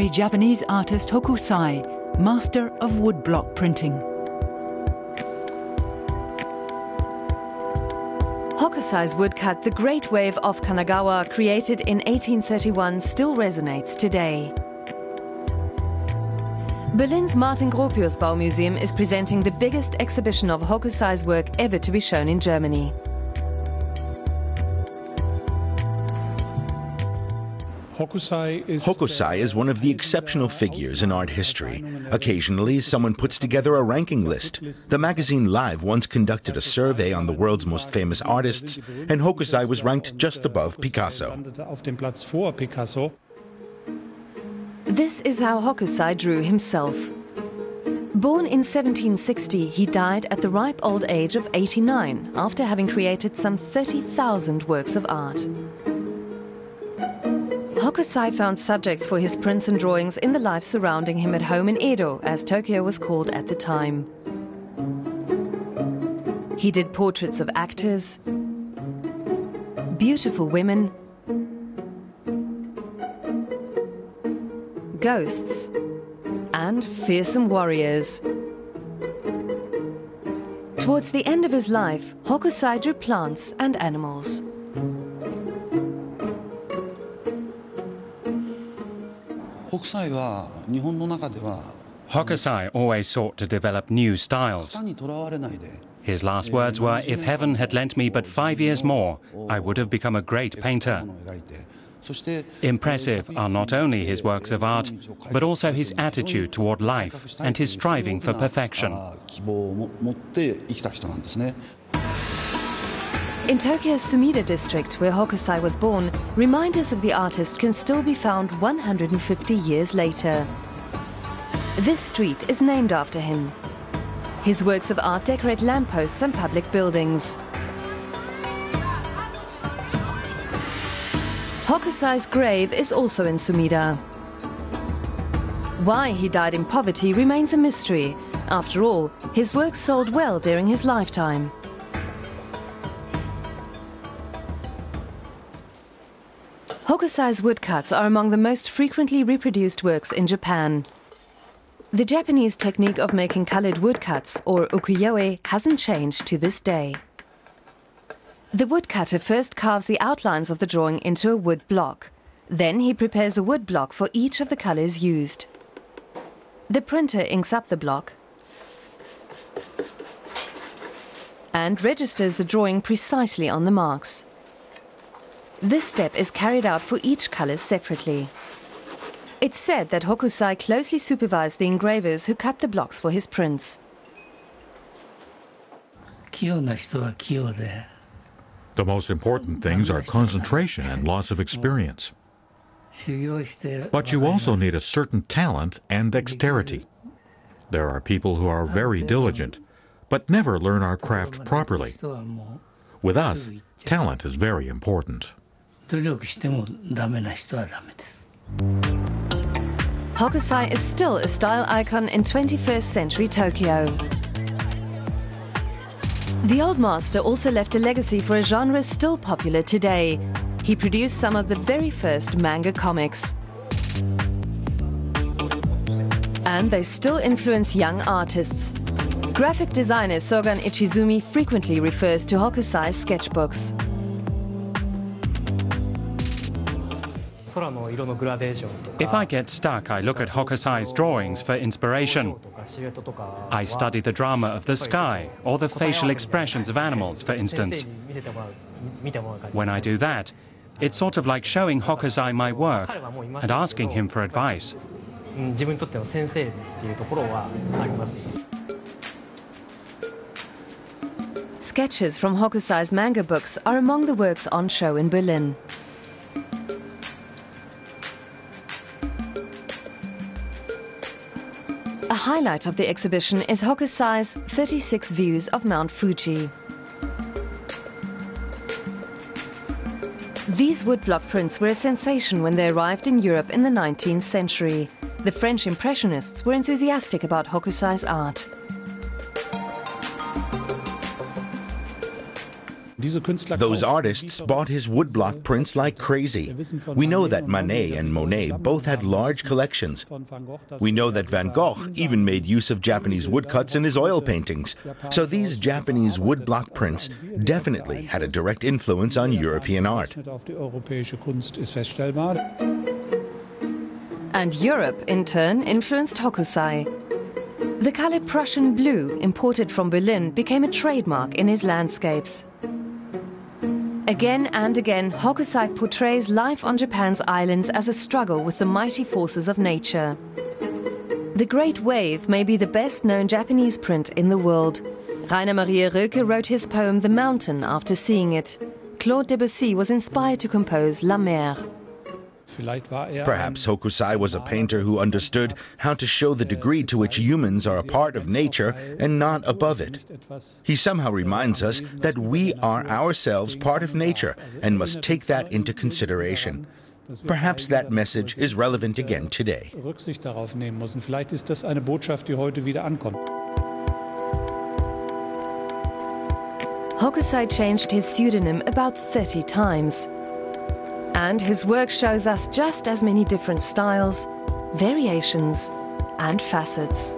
legendary Japanese artist Hokusai, master of woodblock printing. Hokusai's woodcut, The Great Wave off Kanagawa, created in 1831, still resonates today. Berlin's Martin Gropius Bau Museum is presenting the biggest exhibition of Hokusai's work ever to be shown in Germany. Hokusai is one of the exceptional figures in art history. Occasionally, someone puts together a ranking list. The magazine Live once conducted a survey on the world's most famous artists, and Hokusai was ranked just above Picasso. This is how Hokusai drew himself. Born in 1760, he died at the ripe old age of 89, after having created some 30,000 works of art. Hokusai found subjects for his prints and drawings in the life surrounding him at home in Edo, as Tokyo was called at the time. He did portraits of actors, beautiful women, ghosts, and fearsome warriors. Towards the end of his life, Hokusai drew plants and animals. Hokusai always sought to develop new styles. His last words were, "If heaven had lent me but 5 years more, I would have become a great painter." Impressive are not only his works of art, but also his attitude toward life and his striving for perfection. In Tokyo's Sumida district, where Hokusai was born, reminders of the artist can still be found 150 years later. This street is named after him. His works of art decorate lampposts and public buildings. Hokusai's grave is also in Sumida. Why he died in poverty remains a mystery. After all, his work sold well during his lifetime. Hokusai's woodcuts are among the most frequently reproduced works in Japan. The Japanese technique of making colored woodcuts, or ukiyo-e, hasn't changed to this day. The woodcutter first carves the outlines of the drawing into a wood block. Then he prepares a wood block for each of the colors used. The printer inks up the block and registers the drawing precisely on the marks. This step is carried out for each color separately. It's said that Hokusai closely supervised the engravers who cut the blocks for his prints. The most important things are concentration and lots of experience. But you also need a certain talent and dexterity. There are people who are very diligent, but never learn our craft properly. With us, talent is very important. Hokusai is still a style icon in 21st century Tokyo. The old master also left a legacy for a genre still popular today. He produced some of the very first manga comics. And they still influence young artists. Graphic designer Sogan Ichizumi frequently refers to Hokusai's sketchbooks. If I get stuck, I look at Hokusai's drawings for inspiration. I study the drama of the sky or the facial expressions of animals, for instance. When I do that, it's sort of like showing Hokusai my work and asking him for advice. Sketches from Hokusai's manga books are among the works on show in Berlin. A highlight of the exhibition is Hokusai's 36 views of Mount Fuji. These woodblock prints were a sensation when they arrived in Europe in the 19th century. The French Impressionists were enthusiastic about Hokusai's art. Those artists bought his woodblock prints like crazy. We know that Manet and Monet both had large collections. We know that Van Gogh even made use of Japanese woodcuts in his oil paintings. So these Japanese woodblock prints definitely had a direct influence on European art. And Europe, in turn, influenced Hokusai. The color Prussian blue, imported from Berlin, became a trademark in his landscapes. Again and again, Hokusai portrays life on Japan's islands as a struggle with the mighty forces of nature. The Great Wave may be the best-known Japanese print in the world. Rainer Maria Rilke wrote his poem The Mountain after seeing it. Claude Debussy was inspired to compose La Mer. Perhaps Hokusai was a painter who understood how to show the degree to which humans are a part of nature and not above it. He somehow reminds us that we are ourselves part of nature and must take that into consideration. Perhaps that message is relevant again today. Hokusai changed his pseudonym about 30 times. And his work shows us just as many different styles, variations, and facets.